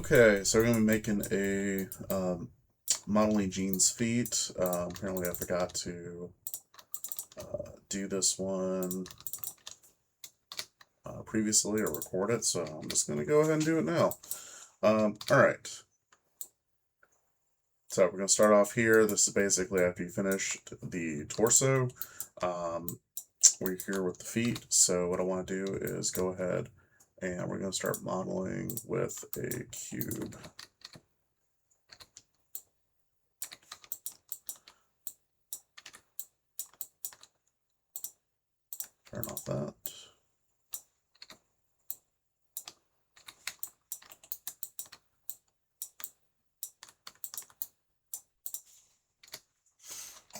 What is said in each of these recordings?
Okay, so we're going to be making a modeling Gene's feet. Apparently I forgot to do this one previously or record it, so I'm just going to go ahead and do it now. Alright, so we're going to start off here. This is basically after you finished the torso. We're here with the feet, so what I want to do is go ahead and we're going to start modeling with a cube. Turn off that.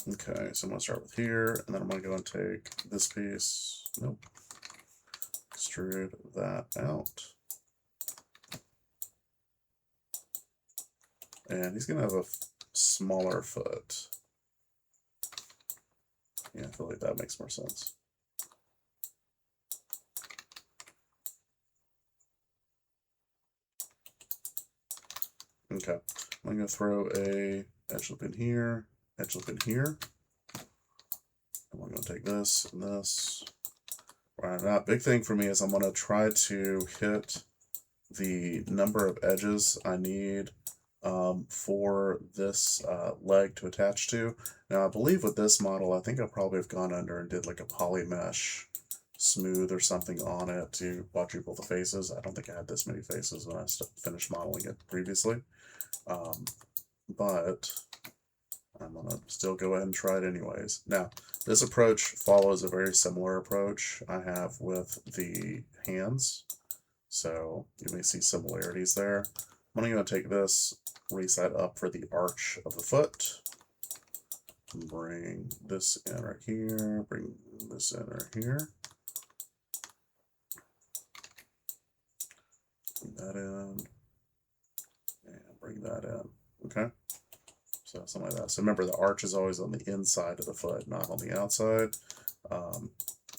Okay, so I'm going to start with here, and then I'm going to go and take this piece, nope, extrude that out. And he's going to have a smaller foot. Yeah, I feel like that makes more sense. Okay, I'm going to throw a edge loop in here, edge loop in here. And we're going to take this and this. Right, now, big thing for me is I'm going to try to hit the number of edges I need for this leg to attach to. Now, I believe with this model, I think I probably have gone under and did like a poly mesh smooth or something on it to quadruple the faces. I don't think I had this many faces when I finished modeling it previously. But I'm going to still go ahead and try it anyways. Now, this approach follows a very similar approach I have with the hands. So you may see similarities there. I'm going to take this, reset up for the arch of the foot. Bring this in right here, bring this in right here. Bring that in, and bring that in. Okay? So something like that. So remember, the arch is always on the inside of the foot, not on the outside.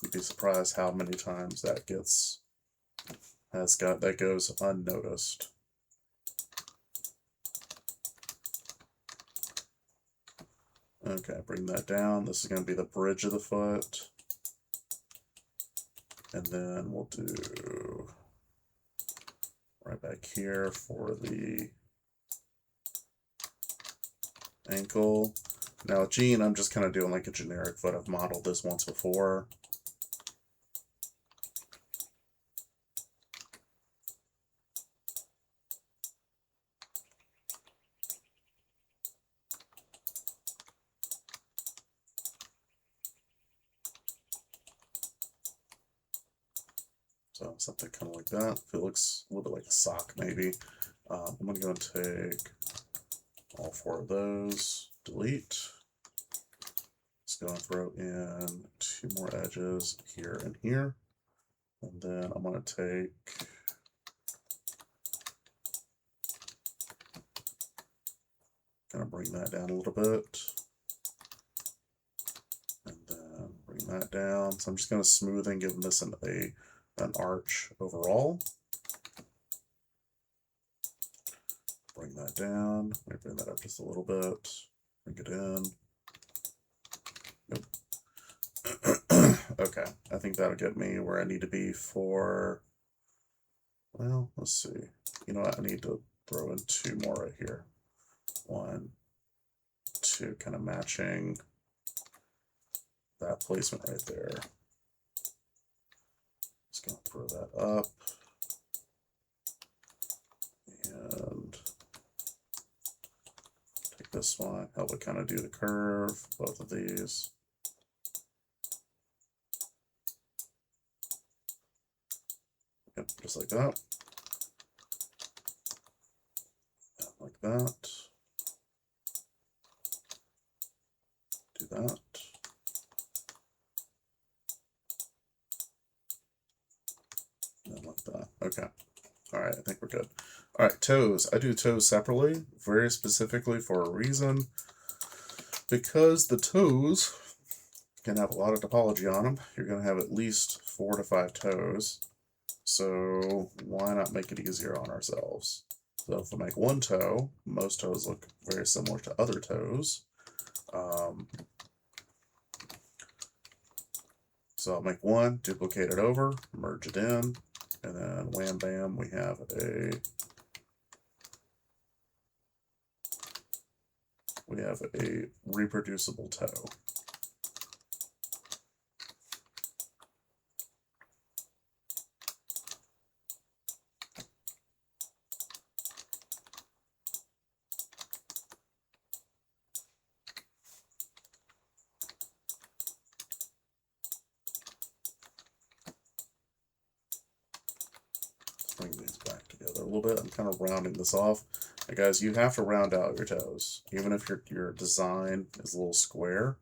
You'd be surprised how many times that goes unnoticed. Okay, bring that down. This is going to be the bridge of the foot. And then we'll do right back here for the ankle. Now with Gene, I'm just kind of doing like a generic foot. I've modeled this once before. So something kind of like that. If it looks a little bit like a sock, maybe. I'm going to go and take all four of those, delete. Just going to throw in two more edges here and here. And then I'm going to take bring that down a little bit. And then bring that down. So I'm just going to smooth and give this an arch overall. Bring that down. Maybe bring that up just a little bit. Bring it in. Nope. Okay, I think that'll get me where I need to be for, well, let's see. You know what? I need to throw in two more right here. 1, 2, kind of matching that placement right there. Just going to throw that up. And take this one, help it kind of do the curve, both of these. Yep, just like that. And like that. Do that. And like that. Okay. All right, I think we're good. All right, toes. I do toes separately, very specifically for a reason. Because the toes can have a lot of topology on them. You're going to have at least 4 to 5 toes. So why not make it easier on ourselves? So if I make one toe, most toes look very similar to other toes. So I'll make one, duplicate it over, merge it in, and then wham bam, we have a reproducible toe. Bring these back together a little bit. I'm kind of rounding this off. And guys, you have to round out your toes. Even if your design is a little square,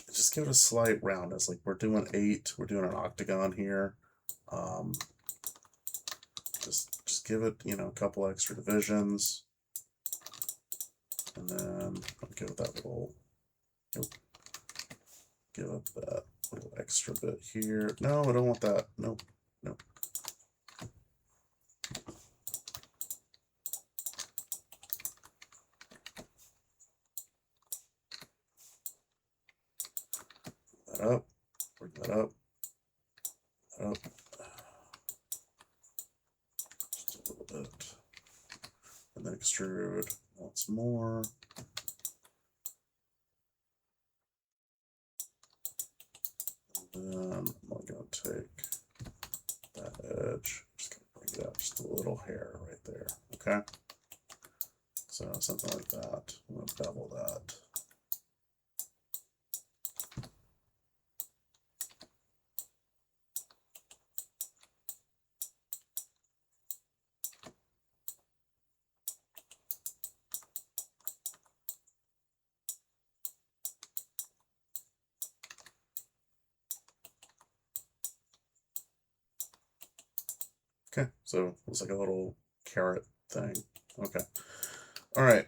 just give it a slight roundness. Like we're doing 8, we're doing an octagon here. Just give it, you know, a couple extra divisions. And then I'll give it that little, give it that little extra bit here. No, I don't want that. Nope, nope. Up, bring that up, up, just a little bit, and then extrude once more. And then I'm going to take that edge, just going to bring it up just a little hair right there, okay? So something like that. I'm going to bevel that. Okay, so it's like a little carrot thing. Okay. All right.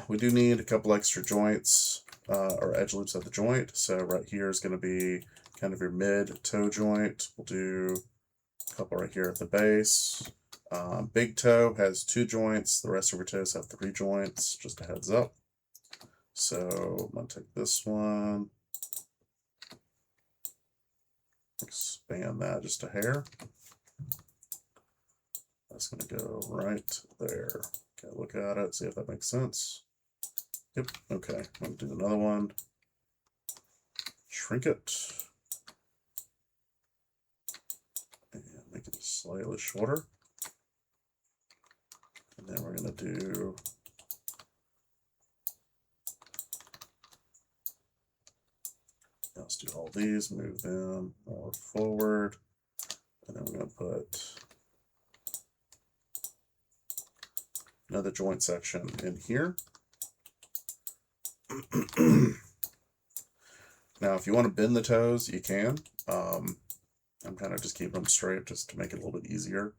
We do need a couple extra joints or edge loops at the joint. So right here is going to be kind of your mid toe joint. We'll do a couple right here at the base. Big toe has 2 joints. The rest of your toes have 3 joints. Just a heads up. So I'm going to take this one, expand that just a hair. That's going to go right there. Okay, look at it, see if that makes sense. Yep, okay, I'm going to do another one. Shrink it. And make it slightly shorter. And then we're going to do let's do all these, move them more forward. And then we're going to put another joint section in here. Now, if you want to bend the toes, you can. I'm kind of just keeping them straight just to make it a little bit easier.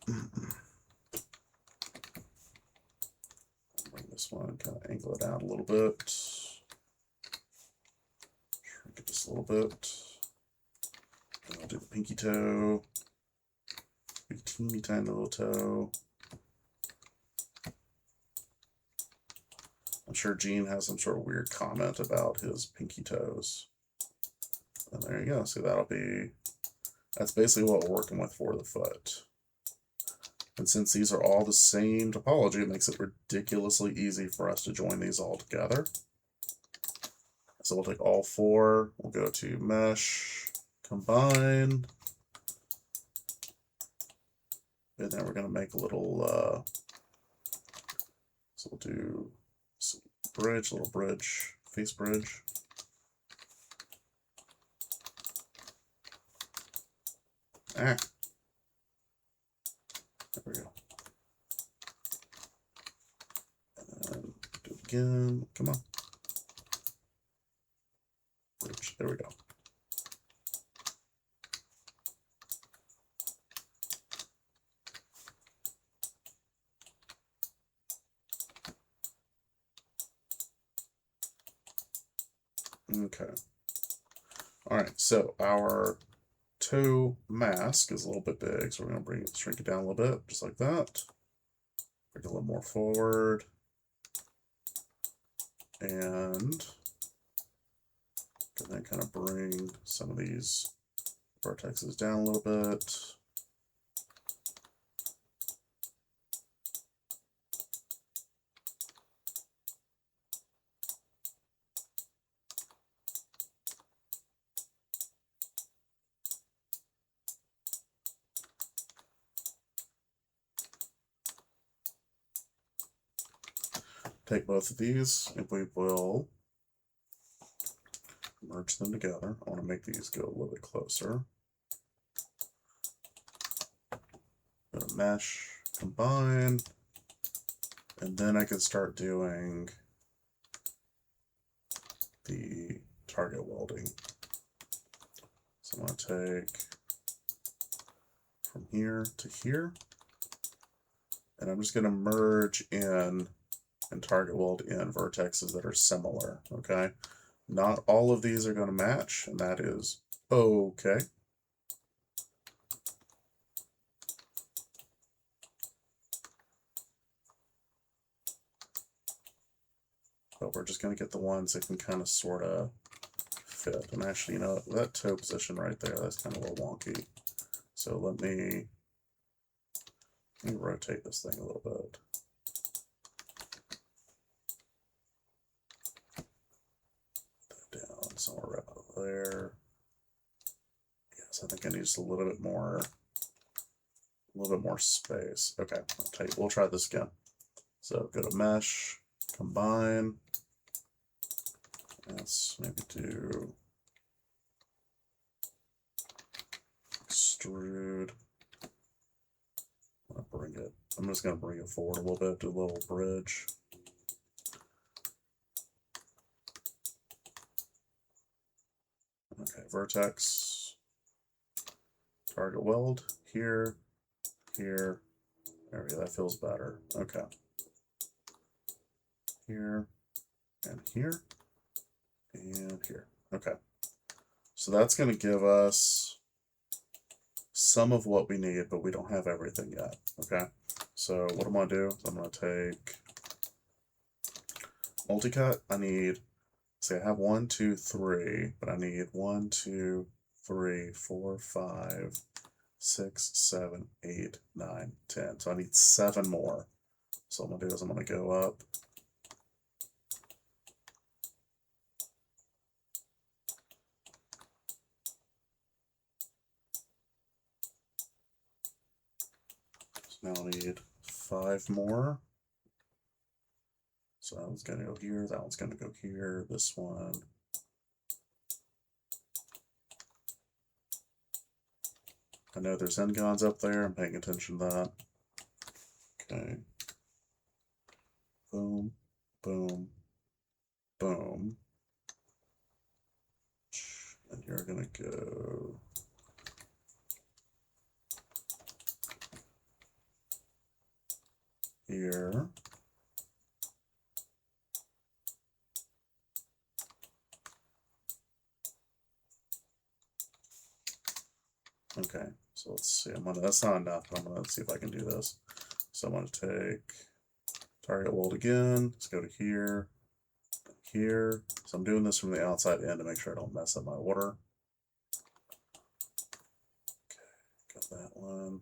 Bring this one, kind of angle it out a little bit. Shrink it just a little bit. And I'll do the pinky toe. Big teeny tiny little toe. I'm sure Gene has some sort of weird comment about his pinky toes. And there you go. So that's basically what we're working with for the foot. And since these are all the same topology, it makes it ridiculously easy for us to join these all together. So we'll take all 4, we'll go to mesh, combine, and then we're going to make a little, so we'll do bridge, little bridge, face bridge. There we go. And then do it again. Come on. Bridge. There we go. Okay. All right. So our toe mask is a little bit big, so we're going to shrink it down a little bit, just like that. Bring it a little more forward. And then kind of bring some of these vertexes down a little bit. Take both of these and we will merge them together. I want to make these go a little bit closer. Go to mesh, combine, and then I can start doing the target welding. So I'm going to take from here to here, and I'm just going to merge in and target weld in vertexes that are similar, okay? Not all of these are going to match, and that is okay. But we're just going to get the ones that can kind of sort of fit. And actually, you know, that toe position right there, that's kind of a little wonky. So let me rotate this thing a little bit. Down somewhere right about there. Yes, I think I need just a little bit more space. Okay, I'll tell you, we'll try this again. So go to mesh, combine. Let's maybe do extrude. I'm just going to bring it forward a little bit, do a little bridge. Okay, vertex, target weld, here, here, there we go, that feels better. Okay. Here, and here, and here. Okay. So that's going to give us some of what we need, but we don't have everything yet. Okay. So what I'm going to do is I'm going to take multi-cut. I need, say I have 1, 2, 3, but I need 1, 2, 3, 4, 5, 6, 7, 8, 9, 10. So I need 7 more. So what I'm going to do is I'm going to go up. So now I need 5 more. So that one's going to go here, that one's going to go here, this one. I know there's N-gons up there, I'm paying attention to that. Okay. Boom, boom, boom. And you're going to go here. Okay, so let's see. That's not enough, but I'm gonna see if I can do this. So I'm gonna take target weld again. Let's go to here, here. So I'm doing this from the outside in to make sure I don't mess up my order. Okay, got that one.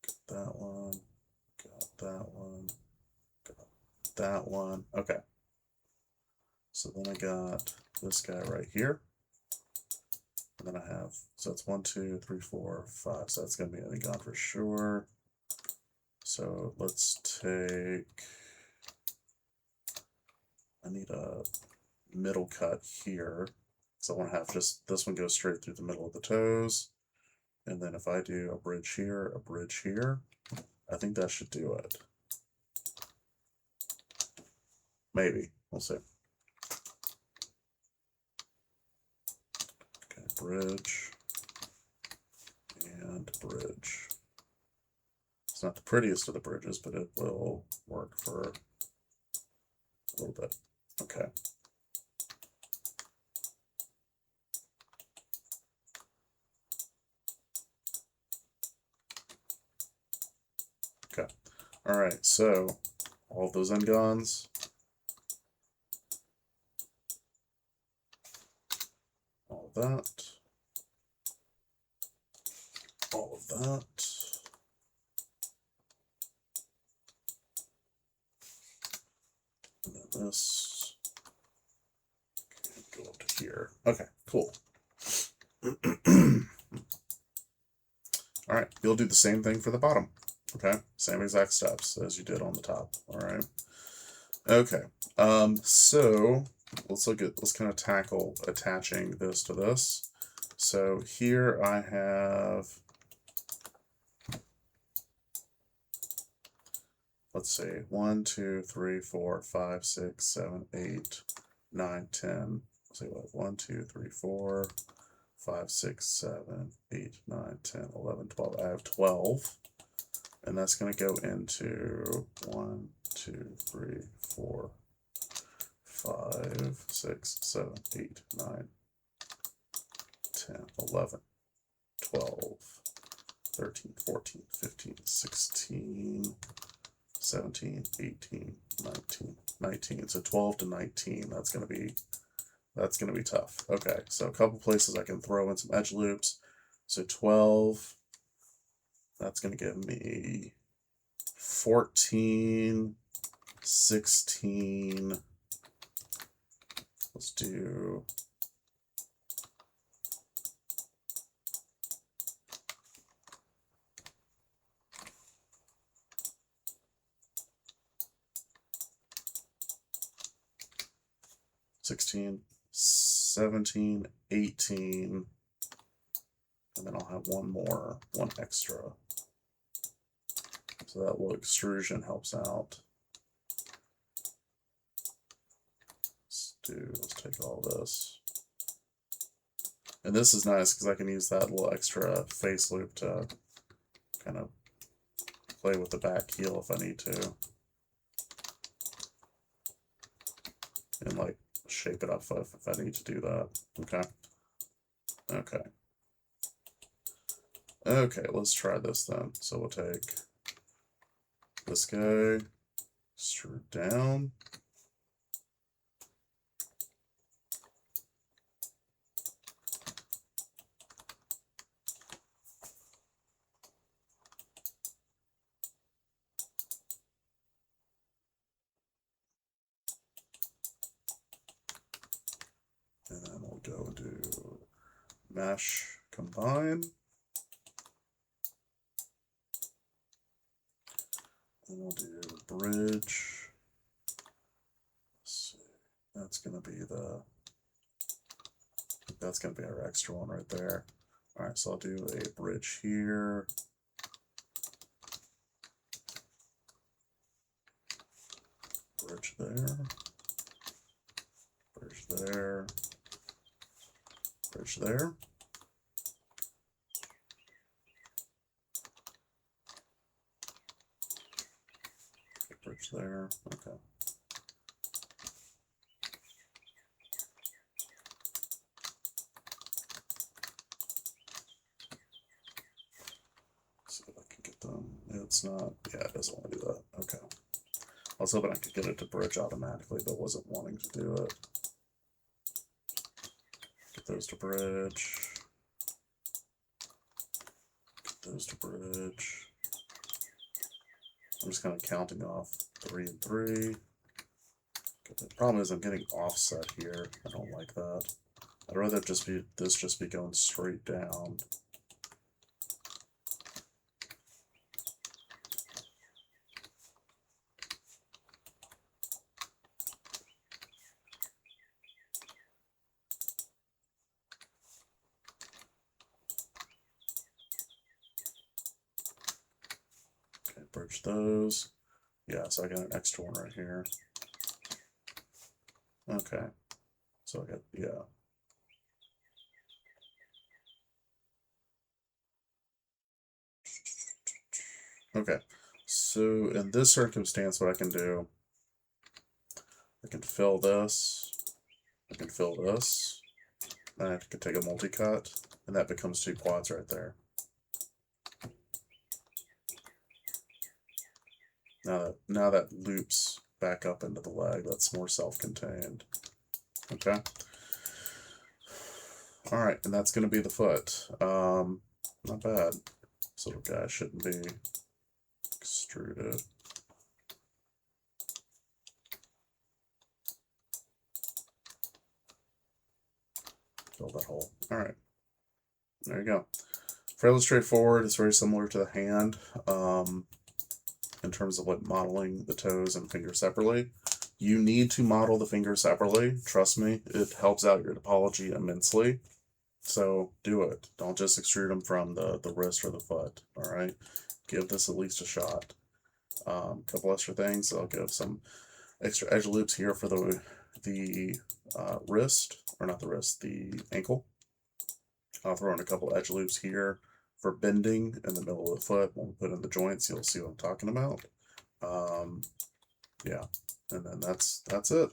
Got that one. Got that one. Got that one. Okay. So then I got this guy right here. And then I have, so it's 1, 2, 3, 4, 5. So that's going to be an N-gon for sure. So let's take, I need a middle cut here. So I want to have just, this one goes straight through the middle of the toes. And then if I do a bridge here, I think that should do it. Maybe, we'll see. Okay, bridge and bridge. It's not the prettiest of the bridges, but it will work for a little bit. Okay. Alright, so all of those n-gons. All of that. All of that. And then this. Go up to here. Okay, cool. Alright, you'll do the same thing for the bottom. Okay, same exact steps as you did on the top. Alright. Okay, so let's kind of tackle attaching this to this. So here I have, let's see, 1, 2, 3, 4, 5, 6, 7, 8, 9, 10. Let's see what, 1, 2, 3, 4, 5, 6, 7, 8, 9, 10, 11, 12. I have 12. And that's going to go into 1, 2, 3, 4, 5, 6, 7, 8, 9, 10, 11, 12, 13, 14, 15, 16, 17, 18, 19. So 12 to 19, that's going to be tough. Okay, so a couple places I can throw in some edge loops. So 12, that's going to give me 14, 16. Let's do 16, 17, 18, and then I'll have one extra. So that little extrusion helps out. Let's take all this. And this is nice because I can use that little extra face loop to kind of play with the back heel if I need to. And like shape it up if I need to do that. Okay. Okay. Okay, let's try this then. So we'll take this guy, extrude down. And then we'll go and do mesh combine. And we'll do bridge. Let's see. That's gonna be our extra one right there. Alright, so I'll do a bridge here. Bridge there. Bridge there. Bridge there. Bridge there. Okay. See if I can get them. It's not. Yeah, it doesn't want to do that. Okay. I was hoping I could get it to bridge automatically, but wasn't wanting to do it. Get those to bridge. Get those to bridge. I'm just kind of counting off 3 and 3. The problem is I'm getting offset here. I don't like that. I'd rather this just be going straight down. Okay, bridge those. Yeah, so I got an extra one right here. Okay. So I got, yeah. Okay. So in this circumstance, what I can do, I can fill this, I can fill this, and I can take a multi-cut, and that becomes 2 quads right there. Now that loops back up into the leg. That's more self-contained. Okay. All right, and that's going to be the foot. Not bad. This little guy shouldn't be extruded. Fill that hole. All right. There you go. Fairly straightforward. It's very similar to the hand in terms of like modeling the toes and fingers separately. You need to model the fingers separately. Trust me, it helps out your topology immensely. So do it. Don't just extrude them from the wrist or the foot. All right. Give this at least a shot. Couple extra things. I'll give some extra edge loops here for the wrist, or not the wrist, the ankle. I'll throw in a couple edge loops here for bending in the middle of the foot. When we put in the joints, you'll see what I'm talking about. Yeah, and then that's it.